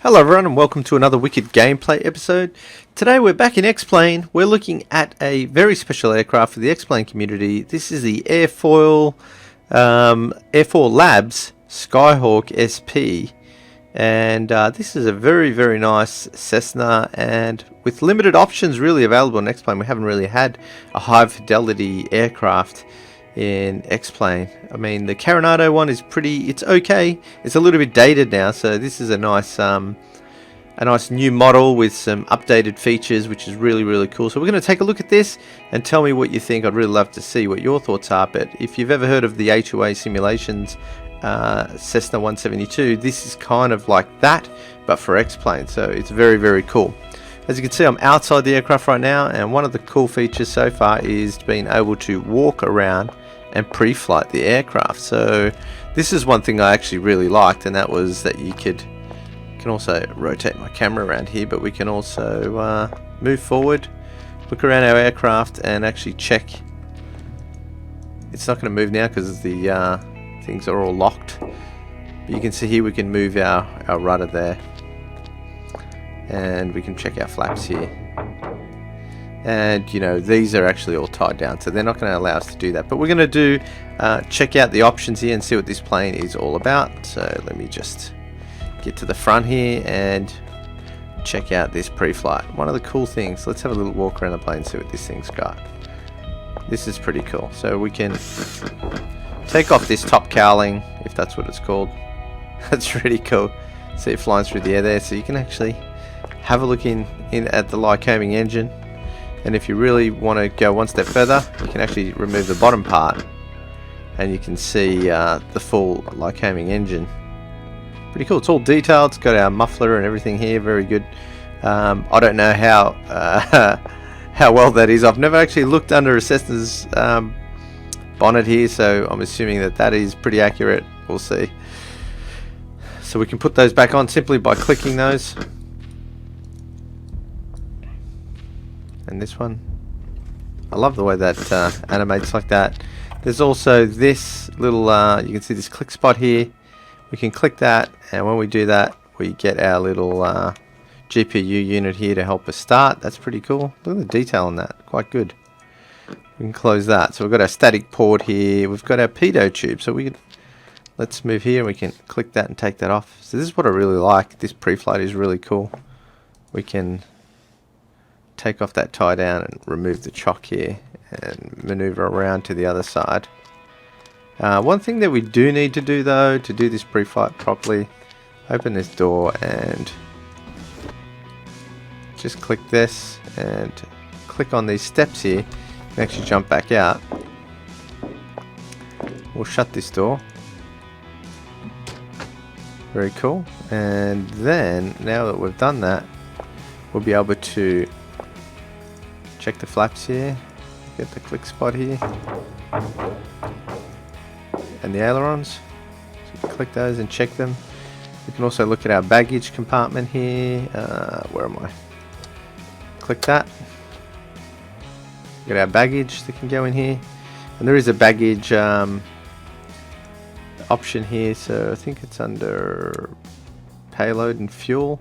Hello everyone and welcome to another wicked gameplay episode. Today we're back in XPlane. We're looking at a very special aircraft for the XPlane community. This is the Airfoil Labs Skyhawk SP, and this is a very nice Cessna, and with limited options really available in XPlane. We haven't really had a high fidelity aircraft in XPlane. I mean, the Coronado one is it's okay. It's a little bit dated now, so this is a nice new model with some updated features, which is really cool. So we're going to take a look at this and tell me what you think. I'd really love to see what your thoughts are. But if you've ever heard of the A2A simulations Cessna 172, this is kind of like that, but for XPlane. So it's very cool. As you can see, I'm outside the aircraft right now, and one of the cool features so far is being able to walk around and pre-flight the aircraft. So this is one thing I actually really liked, and that was that you can also rotate my camera around here, but we can also move forward, look around our aircraft, and actually check. It's not going to move now because the things are all locked, but you can see here we can move our rudder there, and we can check our flaps here. And you know, these are actually all tied down, so they're not going to allow us to do that, but we're going to check out the options here and see what this plane is all about. So let me just get to the front here and check out this pre-flight. One of the cool things, let's have a little walk around the plane and see what this thing's got. This is pretty cool. So we can take off this top cowling, if that's what it's called. That's really cool. See it flying through the air there, so you can actually have a look in at the Lycoming engine. And if you really want to go one step further, you can actually remove the bottom part, and you can see the full Lycoming engine. Pretty cool. It's all detailed. It's got our muffler and everything here. Very good. I don't know how how well that is. I've never actually looked under a Cessna's bonnet here, so I'm assuming that is pretty accurate. We'll see. So we can put those back on simply by clicking those. And this one, I love the way that animates like that. There's also this little you can see this click spot here. We can click that, and when we do that, we get our little GPU unit here to help us start. That's pretty cool. Look at the detail on that, quite good. We can close that. So we've got our static port here. We've got our pitot tube. So let's move here and we can click that and take that off. So this is what I really like. This pre-flight is really cool. We can take off that tie down and remove the chock here and maneuver around to the other side. One thing that we do need to do though, to do this pre-flight properly, open this door and just click this and click on these steps here. You can actually jump back out. We'll shut this door. Very cool. And then, now that we've done that, we'll be able to check the flaps here, get the click spot here, and the ailerons. So click those and check them. We can also look at our baggage compartment here. Where am I? Click that. Get our baggage that can go in here, and there is a baggage option here. So I think it's under payload and fuel.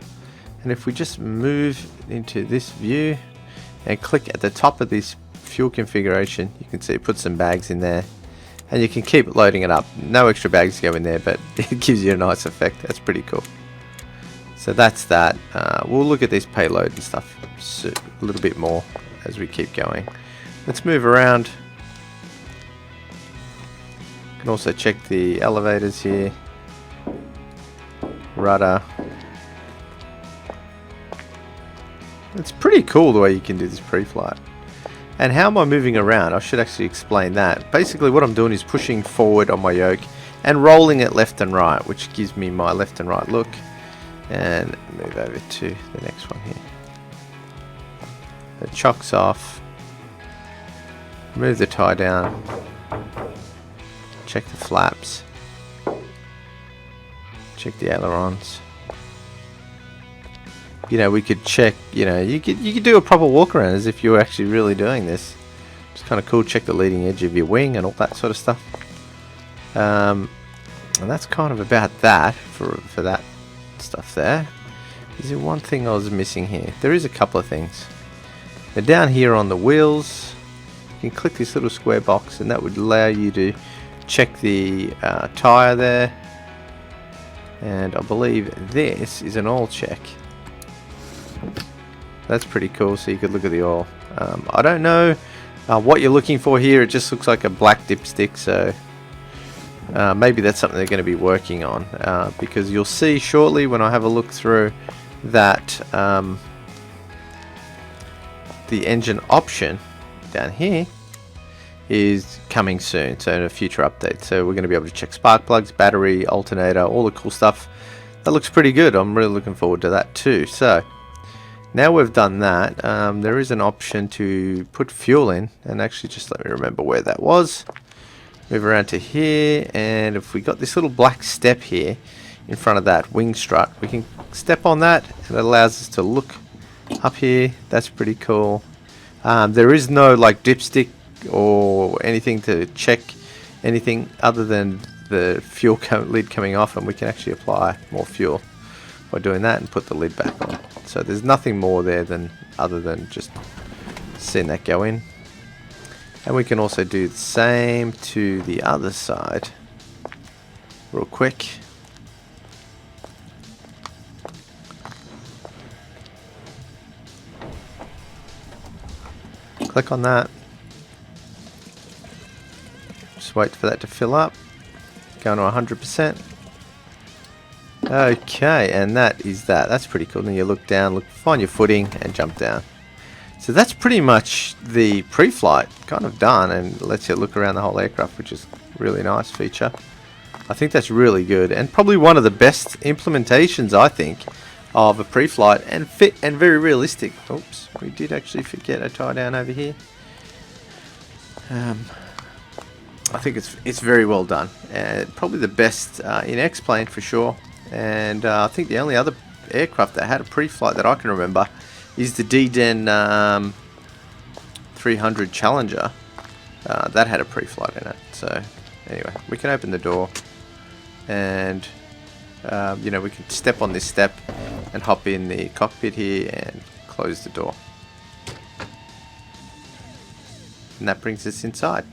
And if we just move into this view and click at the top of this fuel configuration, you can see it puts some bags in there, and you can keep loading it up. No extra bags go in there, but it gives you a nice effect. That's pretty cool. So that's that. We'll look at this payload and stuff a little bit more as we keep going. Let's move around. You can also check the elevators here, rudder. It's pretty cool the way you can do this pre-flight. And how am I moving around? I should actually explain that. Basically what I'm doing is pushing forward on my yoke and rolling it left and right, which gives me my left and right look. And move over to the next one here. The chock's off. Move the tie down. Check the flaps. Check the ailerons. You know, we could check, you know, you could do a proper walk around as if you were actually really doing this. It's kind of cool. Check the leading edge of your wing and all that sort of stuff. And that's kind of about that for that stuff there. Is there one thing I was missing here? There is a couple of things. Now down here on the wheels, you can click this little square box and that would allow you to check the tyre there. And I believe this is an oil check. That's pretty cool, so you could look at the oil. I don't know what you're looking for here. It just looks like a black dipstick, so maybe that's something they're going to be working on, because you'll see shortly when I have a look through that the engine option down here is coming soon, so in a future update. So we're going to be able to check spark plugs, battery, alternator, all the cool stuff. That looks pretty good. I'm really looking forward to that too. So now we've done that, there is an option to put fuel in, and actually just let me remember where that was. Move around to here, and if we got this little black step here in front of that wing strut, we can step on that and it allows us to look up here. That's pretty cool. There is no like dipstick or anything to check anything other than the fuel lid coming off, and we can actually apply more fuel by doing that and put the lid back on. So there's nothing more there other than just seeing that go in. And we can also do the same to the other side real quick. Click on that. Just wait for that to fill up. Going to 100%. Okay, and that is that. That's pretty cool. Then you look down, find your footing, and jump down. So that's pretty much the pre-flight kind of done, and lets you look around the whole aircraft, which is a really nice feature. I think that's really good, and probably one of the best implementations, I think, of a pre-flight, and fit and very realistic. Oops, we did actually forget a tie down over here. I think it's very well done, and probably the best in X-Plane for sure. And I think the only other aircraft that had a pre-flight that I can remember is the D-Den 300 Challenger. That had a pre-flight in it. So anyway, we can open the door, and you know, we can step on this step and hop in the cockpit here and close the door, and that brings us inside.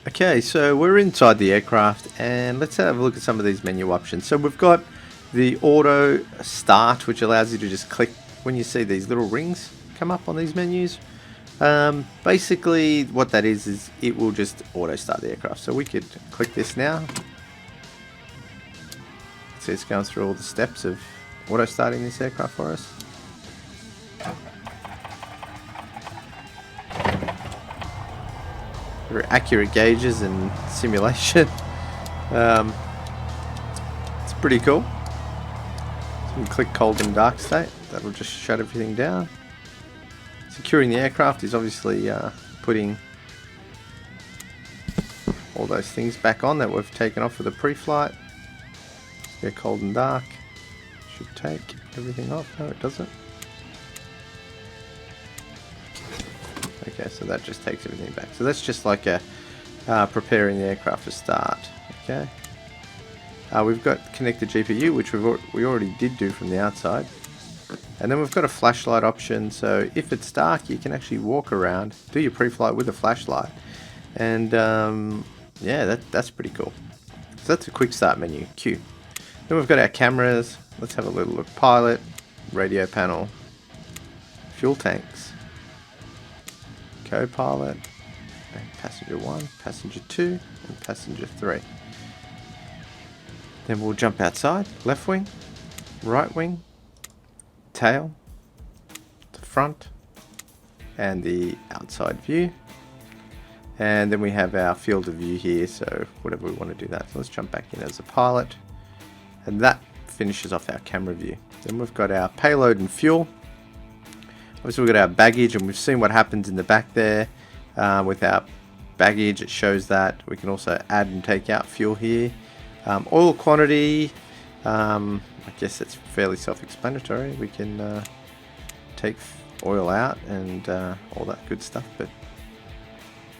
Okay, so we're inside the aircraft, and let's have a look at some of these menu options. So we've got the auto start, which allows you to just click when you see these little rings come up on these menus. Basically what that is it will just auto start the aircraft. So we could click this now. See, it's going through all the steps of auto starting this aircraft for us. Very accurate gauges and simulation. It's pretty cool. So we can click cold and dark state. That'll just shut everything down. Securing the aircraft is obviously putting all those things back on that we've taken off for the pre-flight. Go cold and dark. Should take everything off. No, it doesn't. Okay, so that just takes everything back. So that's just like a preparing the aircraft to start. Okay. We've got connected GPU, which we already did do from the outside. And then we've got a flashlight option, so if it's dark you can actually walk around, do your pre-flight with a flashlight. And yeah, that's pretty cool. So that's a quick start menu, Q. Then we've got our cameras. Let's have a little look. Pilot, radio panel, fuel tanks, co-pilot, passenger 1, passenger 2, and passenger 3. Then we'll jump outside, left wing, right wing, tail, the front, and the outside view. And then we have our field of view here, so whatever we want to do that. So let's jump back in as a pilot, and that finishes off our camera view. Then we've got our payload and fuel. Obviously we've got our baggage, and we've seen what happens in the back there with our baggage. It shows that. We can also add and take out fuel here. Oil quantity, I guess that's fairly self-explanatory. We can take oil out and all that good stuff, but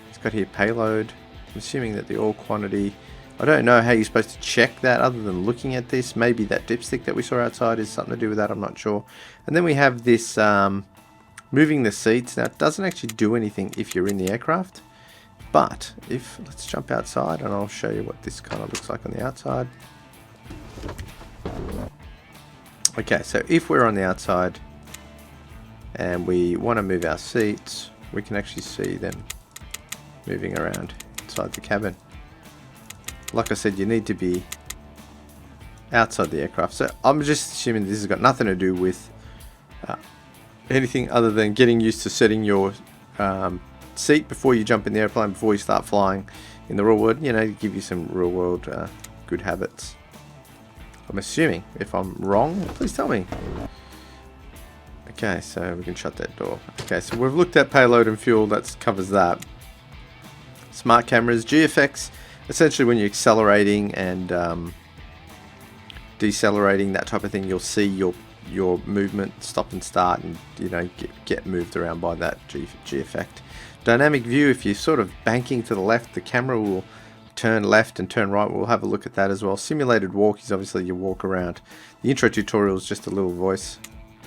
it's got here payload. I'm assuming that the oil quantity, I don't know how you're supposed to check that other than looking at this. Maybe that dipstick that we saw outside is something to do with that, I'm not sure. And then we have this moving the seats. Now it doesn't actually do anything if you're in the aircraft, but if, let's jump outside and I'll show you what this kind of looks like on the outside. Okay, so if we're on the outside and we want to move our seats, we can actually see them moving around inside the cabin. Like I said, you need to be outside the aircraft. So I'm just assuming this has got nothing to do with anything other than getting used to setting your seat before you jump in the airplane, before you start flying in the real world, you know, to give you some real world good habits. I'm assuming. If I'm wrong, please tell me. Okay, so we can shut that door. Okay, so we've looked at payload and fuel. That covers that. Smart cameras, GFX. Essentially, when you're accelerating and decelerating, that type of thing, you'll see your movement stop and start, and you know get moved around by that G effect. Dynamic view. If you're sort of banking to the left, the camera will turn left and turn right. We'll have a look at that as well. Simulated walk is obviously your walk around. The intro tutorial is just a little voice.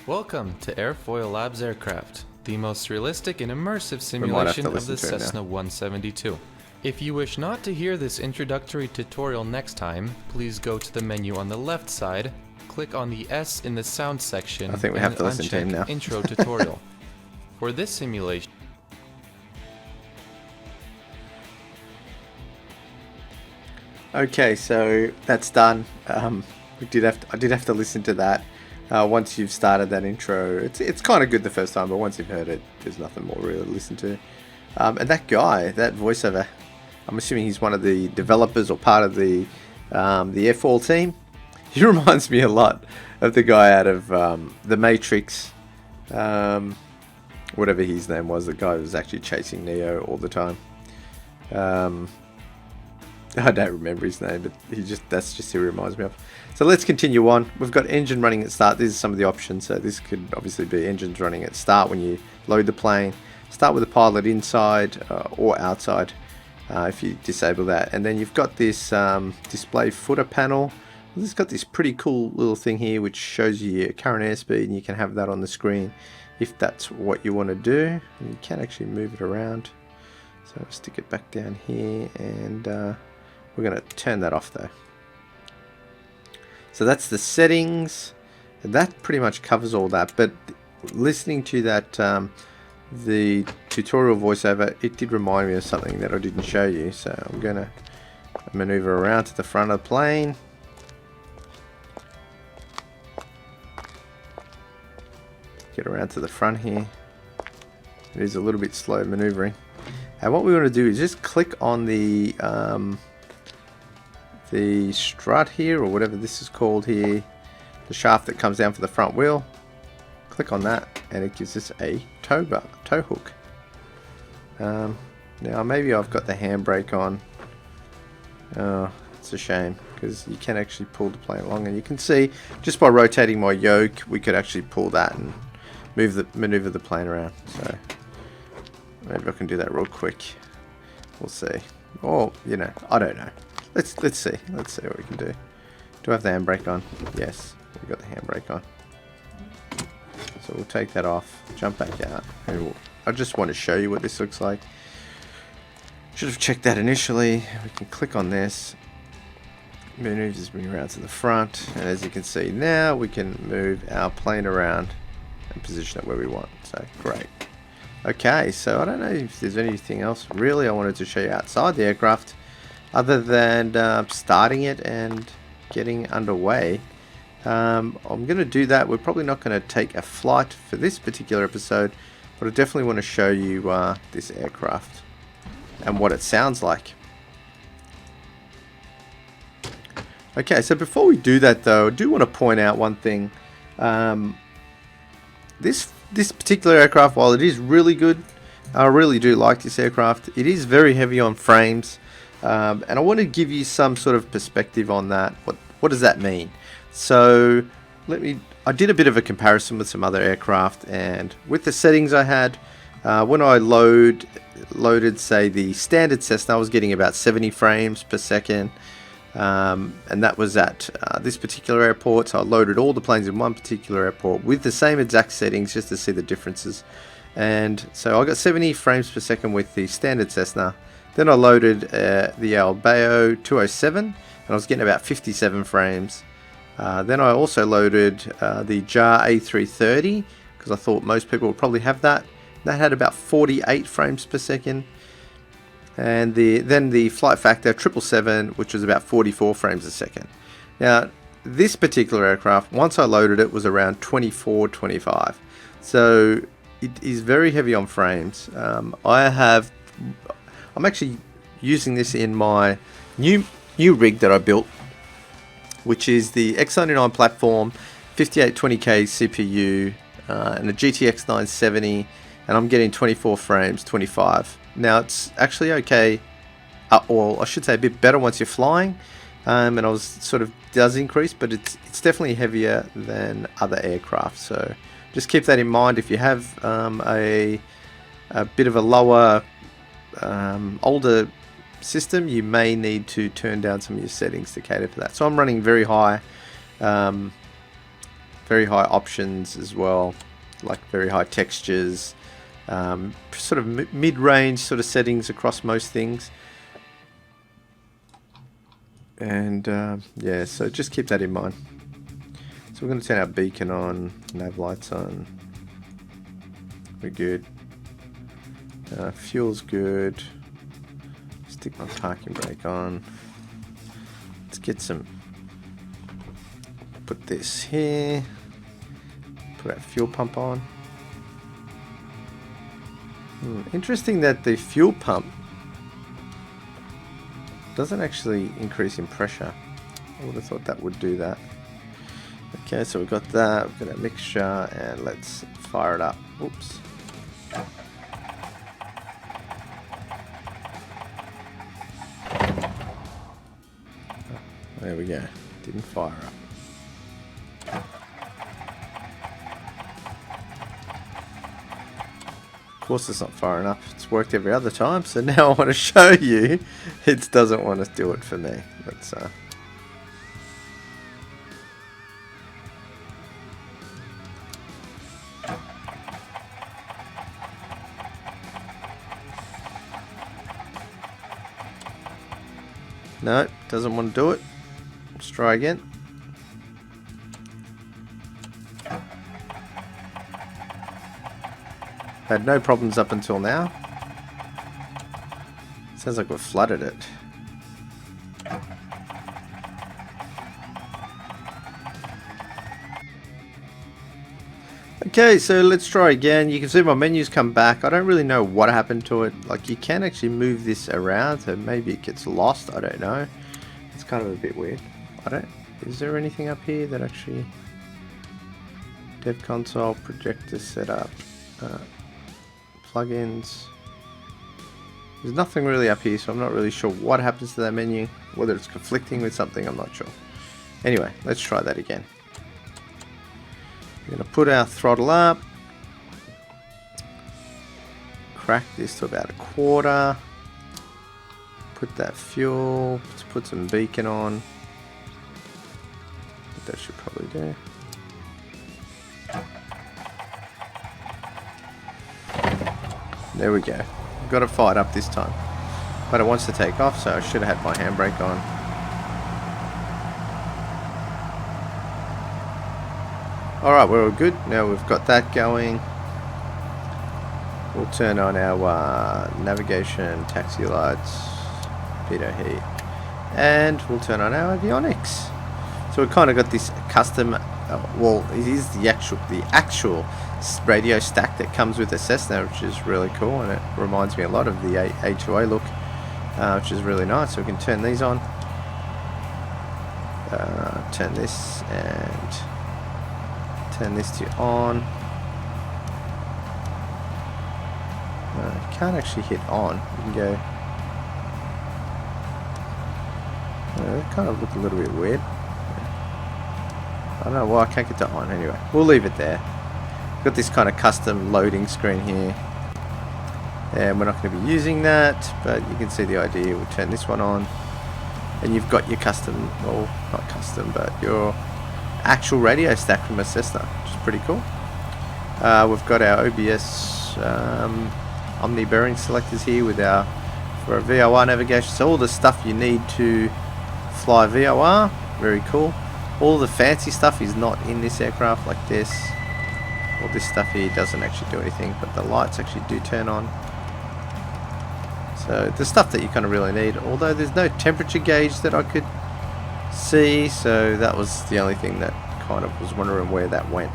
Welcome to Airfoil Labs Aircraft, the most realistic and immersive simulation of the Cessna 172. If you wish not to hear this introductory tutorial next time, please go to the menu on the left side, click on the S in the sound section, I think we have to listen to him now. Intro tutorial. For this simulation, okay, so that's done. I did have to listen to that. Once you've started that intro, it's kind of good the first time, but once you've heard it, there's nothing more really to listen to. And that guy, that voiceover, I'm assuming he's one of the developers or part of the Airfoil team. He reminds me a lot of the guy out of The Matrix, whatever his name was, the guy who was actually chasing Neo all the time. I don't remember his name, but that's just who he reminds me of. So let's continue on. We've got engine running at start. These are some of the options. So this could obviously be engines running at start when you load the plane. Start with the pilot inside or outside if you disable that. And then you've got this display footer panel. This has got this pretty cool little thing here which shows you your current airspeed, and you can have that on the screen if that's what you want to do. And you can actually move it around. So I'll stick it back down here, and we're going to turn that off though. So that's the settings. That pretty much covers all that. But listening to that, the tutorial voiceover, it did remind me of something that I didn't show you. So I'm going to maneuver around to the front of the plane. Get around to the front here. It is a little bit slow maneuvering. And what we want to do is just click on the strut here, or whatever this is called here, the shaft that comes down for the front wheel. Click on that and it gives us a tow hook. Now maybe I've got the handbrake on. Oh, it's a shame, because you can actually pull the plane along, and you can see just by rotating my yoke we could actually pull that and maneuver the plane around. So maybe I can do that real quick. We'll see. Or, you know, I don't know. Let's see. Let's see what we can do. Do I have the handbrake on? Yes, we've got the handbrake on. So we'll take that off, jump back out, and I just want to show you what this looks like. Should have checked that initially. We can click on this. Maneuvers me around to the front, and as you can see now, we can move our plane around and position it where we want. So great. Okay, so I don't know if there's anything else really I wanted to show you outside the aircraft, other than starting it and getting underway. I'm going to do that. We're probably not going to take a flight for this particular episode, but I definitely want to show you this aircraft and what it sounds like. Okay, so before we do that though, I do want to point out one thing. This particular aircraft, while it is really good, I really do like this aircraft. It is very heavy on frames. And I want to give you some sort of perspective on that. What does that mean? So I did a bit of a comparison with some other aircraft, and with the settings I had, when I loaded say the standard Cessna, I was getting about 70 frames per second. and that was at this particular airport. So I loaded all the planes in one particular airport with the same exact settings just to see the differences. And so I got 70 frames per second with the standard Cessna. Then I loaded the Albao 207 and I was getting about 57 frames. Then I also loaded the JAR A330 because I thought most people would probably have that. That had about 48 frames per second. And then the flight factor 777, which was about 44 frames a second. Now, this particular aircraft, once I loaded it, was around 24, 25. So it is very heavy on frames. I'm actually using this in my new rig that I built, which is the X99 platform, 5820K CPU, and a GTX 970, and I'm getting 24 frames, 25. Now it's actually okay, or I should say a bit better once you're flying, and I was sort of does increase, but it's definitely heavier than other aircraft. So just keep that in mind if you have a bit of a lower, older system. You may need to turn down some of your settings to cater for that. So I'm running very high options as well, like very high textures. Sort of mid-range sort of settings across most things, and yeah, so just keep that in mind. So we're going to turn our beacon on, nav lights on, we're good, fuel's good, stick my parking brake on, let's get some, put this here, put our fuel pump on. Interesting that the fuel pump doesn't actually increase in pressure. I would have thought that would do that. Okay, so we've got that, we've got our mixture, and let's fire it up. Oops. There we go. Didn't fire up. Of course it's not far enough. It's worked every other time, so now I want to show you it doesn't want to do it for me. Let's no, doesn't want to do it. Let's try again. Had no problems up until now. Sounds like we've flooded it. Okay, so let's try again. You can see my menus come back. I don't really know what happened to it. Like, you can actually move this around, so maybe it gets lost. I don't know. It's kind of a bit weird. Is there anything up here that actually... Dev console, projector setup, plugins. There's nothing really up here, so I'm not really sure what happens to that menu. Whether it's conflicting with something, I'm not sure. Anyway, let's try that again. We're going to put our throttle up. Crack this to about 1/4. Put that fuel. Let's put some beacon on. That should probably do. There we go. Got it fired up this time. But it wants to take off, so I should have had my handbrake on. Alright, we're all good. Now we've got that going. We'll turn on our navigation, taxi lights, pitot heat, and we'll turn on our avionics. So we've kind of got this custom, well, it is the actual radio stack that comes with the Cessna, which is really cool, and it reminds me a lot of the A2A look, which is really nice. So we can turn these on, turn this, and turn this to on. Can't actually hit on. You can go. They kind of look a little bit weird. I don't know why I can't get to on. Anyway, we'll leave it there. Got this kind of custom loading screen here, and we're not going to be using that, but you can see the idea. We'll turn this one on, and you've got your custom, well, not custom, but your actual radio stack from a Cessna, which is pretty cool. We've got our OBS Omni bearing selectors here with our for our VOR navigation. So all the stuff you need to fly VOR, very cool. All the fancy stuff is not in this aircraft, like this. All this stuff here doesn't actually do anything, but the lights actually do turn on. So the stuff that you kind of really need, although there's no temperature gauge that I could see, so that was the only thing that kind of was wondering where that went.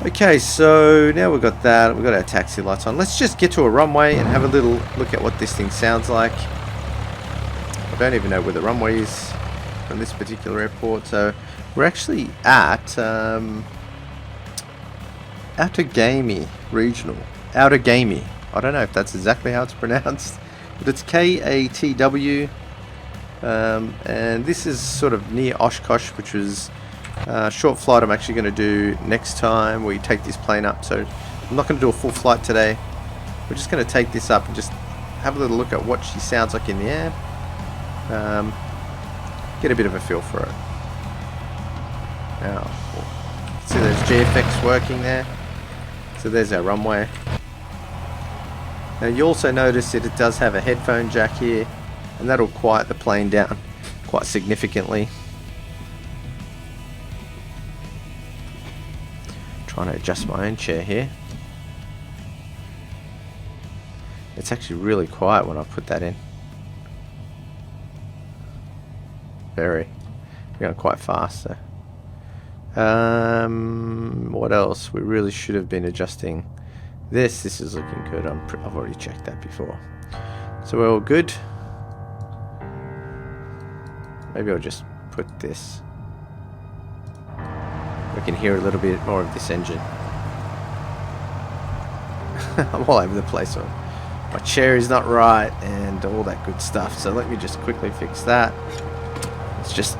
Okay, so now we've got that, we've got our taxi lights on. Let's just get to a runway and have a little look at what this thing sounds like. I don't even know where the runway is from this particular airport, so we're actually at Outer Regional. Outer Gamey. I don't know if that's exactly how it's pronounced, but it's KATW, and this is sort of near Oshkosh, which was a short flight I'm actually going to do next time we take this plane up. So I'm not going to do a full flight today. We're just going to take this up and just have a little look at what she sounds like in the air, get a bit of a feel for it. Now, see there's GFX working there. So there's our runway. Now you also notice that it does have a headphone jack here, and that'll quiet the plane down quite significantly. Trying to adjust my own chair here. It's actually really quiet when I put that in. Very. Going quite fast though. What else? We really should have been adjusting this. This is looking good. I've already checked that before. So we're all good. Maybe I'll just put this. We can hear a little bit more of this engine. I'm all over the place. My chair is not right and all that good stuff. So let me just quickly fix that. It's just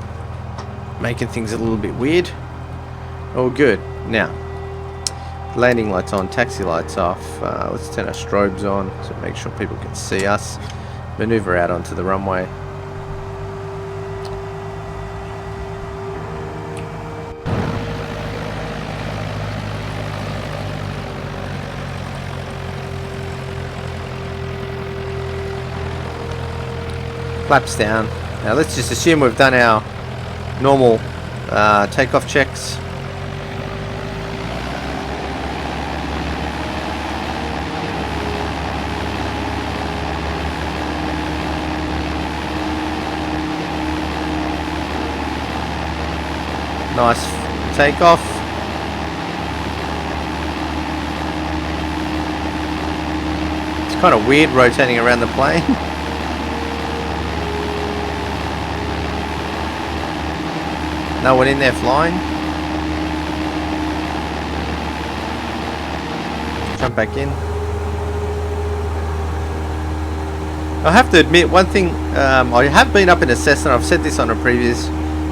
making things a little bit weird. All good. Now, landing lights on, taxi lights off. Let's turn our strobes on to make sure people can see us. Maneuver out onto the runway. Flaps down. Now let's just assume we've done our normal takeoff checks. Nice takeoff. It's kind of weird rotating around the plane. No one in there flying. Jump back in. I have to admit one thing, I have been up in a Cessna. I've said this on a previous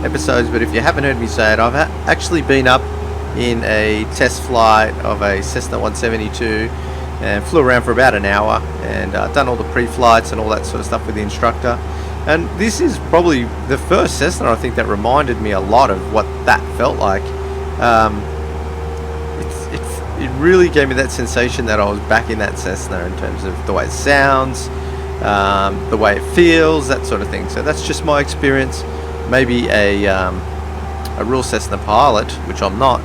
episodes, but if you haven't heard me say it, I've actually been up in a test flight of a Cessna 172 and flew around for about an hour and done all the pre-flights and all that sort of stuff with the instructor. And this is probably the first Cessna I think that reminded me a lot of what that felt like. It really gave me that sensation that I was back in that Cessna in terms of the way it sounds, the way it feels, that sort of thing. So that's just my experience. Maybe a real Cessna pilot, which I'm not.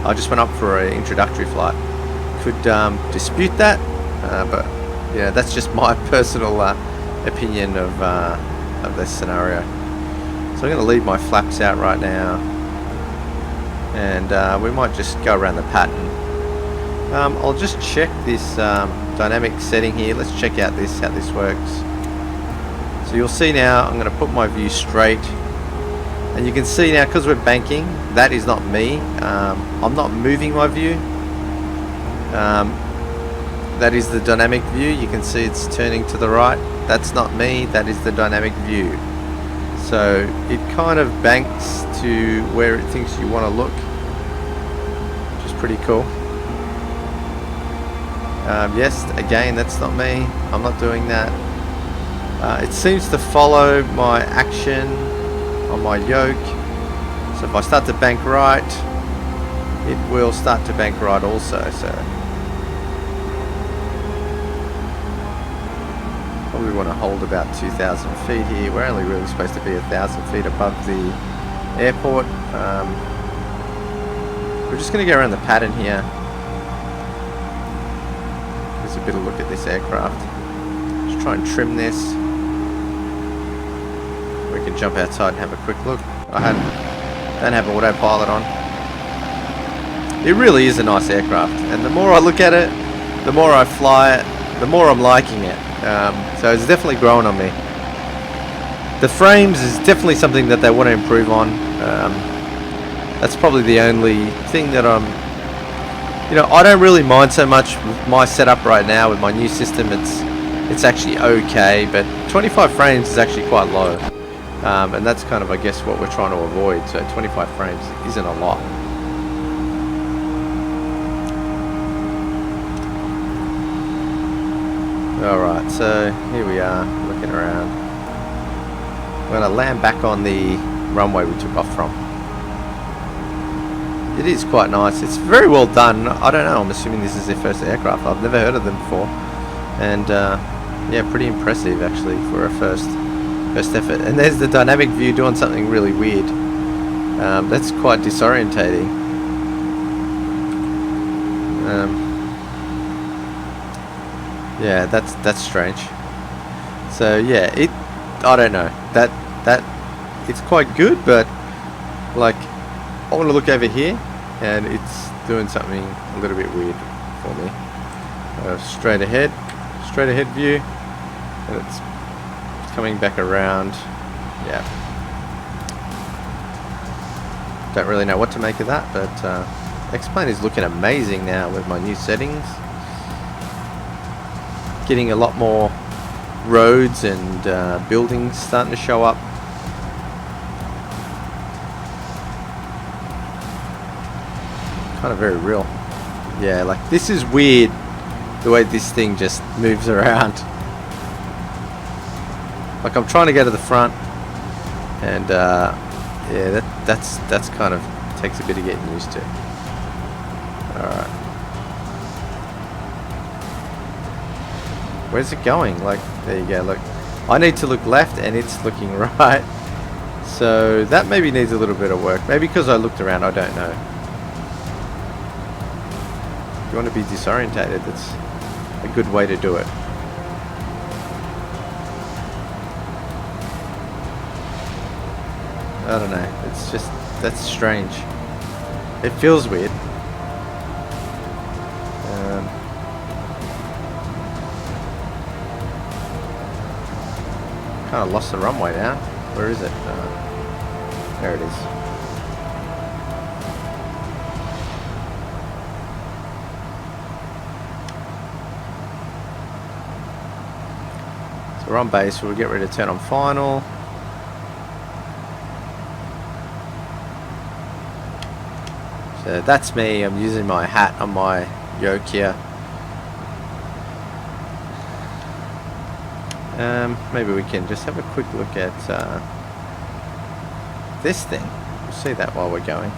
I just went up for an introductory flight. Could dispute that, but yeah, that's just my personal opinion of this scenario. So I'm going to leave my flaps out right now, and we might just go around the pattern. I'll just check this dynamic setting here. Let's check out how this works. So you'll see now I'm going to put my view straight. And you can see now, because we're banking, that is not me. I'm not moving my view. That is the dynamic view. You can see it's turning to the right. That's not me. That is the dynamic view. So it kind of banks to where it thinks you want to look, which is pretty cool. Yes, again, that's not me. I'm not doing that. It seems to follow my action on my yoke. So if I start to bank right, it will start to bank right also. So probably want to hold about 2,000 feet here. We're only really supposed to be 1,000 feet above the airport. We're just going to go around the pattern here. There's a bit of look at this aircraft. Just try and trim this. We can jump outside and have a quick look. Don't have autopilot on. It really is a nice aircraft, and the more I look at it, the more I fly it, the more I'm liking it. So it's definitely growing on me. The frames is definitely something that they want to improve on. That's probably the only thing that I don't really mind so much with my setup right now with my new system. It's actually okay, but 25 frames is actually quite low. And that's kind of, I guess, what we're trying to avoid. So 25 frames isn't a lot. Alright, so here we are, looking around. We're going to land back on the runway we took off from. It is quite nice. It's very well done. I don't know, I'm assuming this is their first aircraft. I've never heard of them before. And yeah, pretty impressive actually for a first effort. And there's the dynamic view doing something really weird. That's quite disorientating. Yeah, that's strange. So yeah, I don't know. That it's quite good, but like I want to look over here and it's doing something a little bit weird for me. Straight ahead view, and it's coming back around. Yeah, don't really know what to make of that, but XPlane is looking amazing now with my new settings. Getting a lot more roads and buildings starting to show up. Kind of very real. Yeah, like this is weird the way this thing just moves around. Like I'm trying to go to the front, and yeah, that's kind of takes a bit of getting used to. Alright. Where's it going? Like, there you go, look. I need to look left and it's looking right. So that maybe needs a little bit of work. Maybe because I looked around, I don't know. If you want to be disorientated, that's a good way to do it. I don't know, it's just, that's strange. It feels weird. Kind of lost the runway now. Where is it? There it is. So we're on base, so we'll get ready to turn on final. So that's me. I'm using my hat on my yoke here. Maybe we can just have a quick look at this thing. We'll see that while we're going.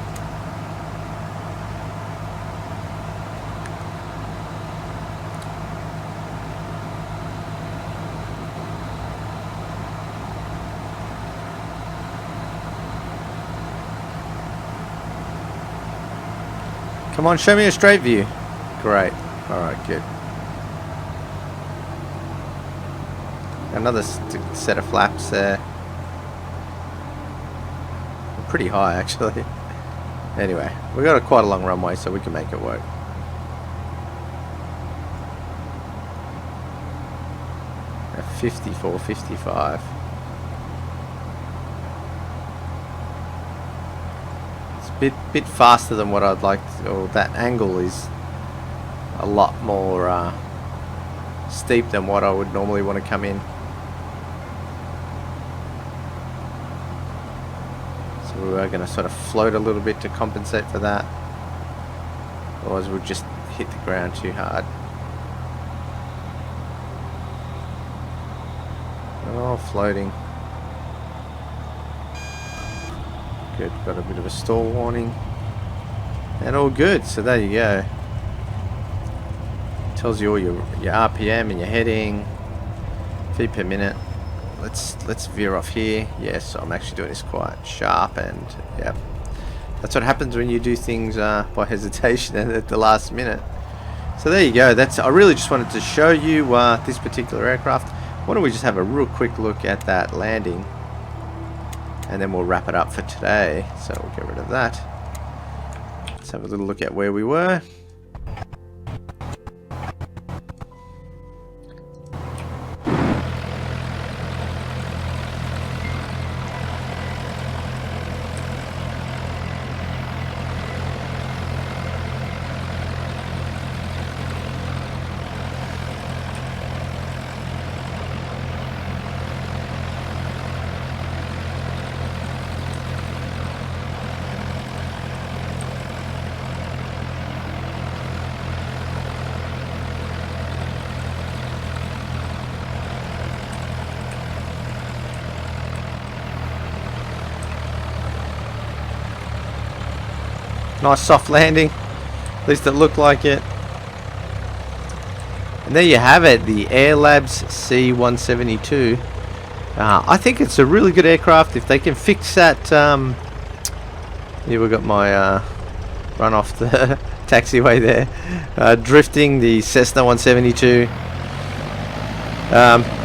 Come on, show me a straight view. Great. Alright, good. Another set of flaps there. Pretty high actually. Anyway, we got quite a long runway, so we can make it work. A 54, 55. It's a bit faster than what I'd like to, or that angle is a lot more steep than what I would normally want to come in. We're going to sort of float a little bit to compensate for that, otherwise we'll just hit the ground too hard. floating. Good, got a bit of a stall warning. And all good, so there you go. Tells you all your RPM and your heading, feet per minute. Let's veer off here. Yes, I'm actually doing this quite sharp, and yeah, that's what happens when you do things by hesitation and at the last minute. So there you go. I really just wanted to show you this particular aircraft. Why don't we just have a real quick look at that landing, and then we'll wrap it up for today. So we'll get rid of that. Let's have a little look at where we were. Nice soft landing, at least it looked like it. And there you have it, the Air Labs C-172. I think it's a really good aircraft. If they can fix that, here we've got my run off the taxiway there, drifting the Cessna 172.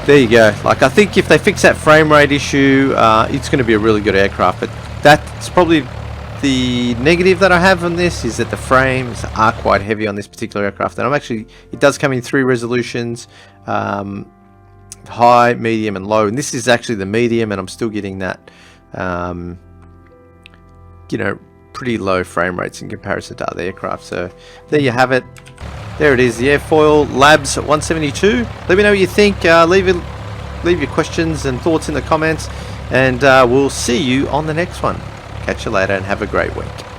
There you go. Like, I think if they fix that frame rate issue, it's going to be a really good aircraft. But that's probably the negative that I have on this, is that the frames are quite heavy on this particular aircraft. And it does come in 3 resolutions, high, medium and low, and this is actually the medium, and I'm still getting that you know, pretty low frame rates in comparison to other aircraft. So there you have it. There it is, the Airfoil Labs 172. Let me know what you think. Leave your questions and thoughts in the comments, and we'll see you on the next one. Catch you later and have a great week.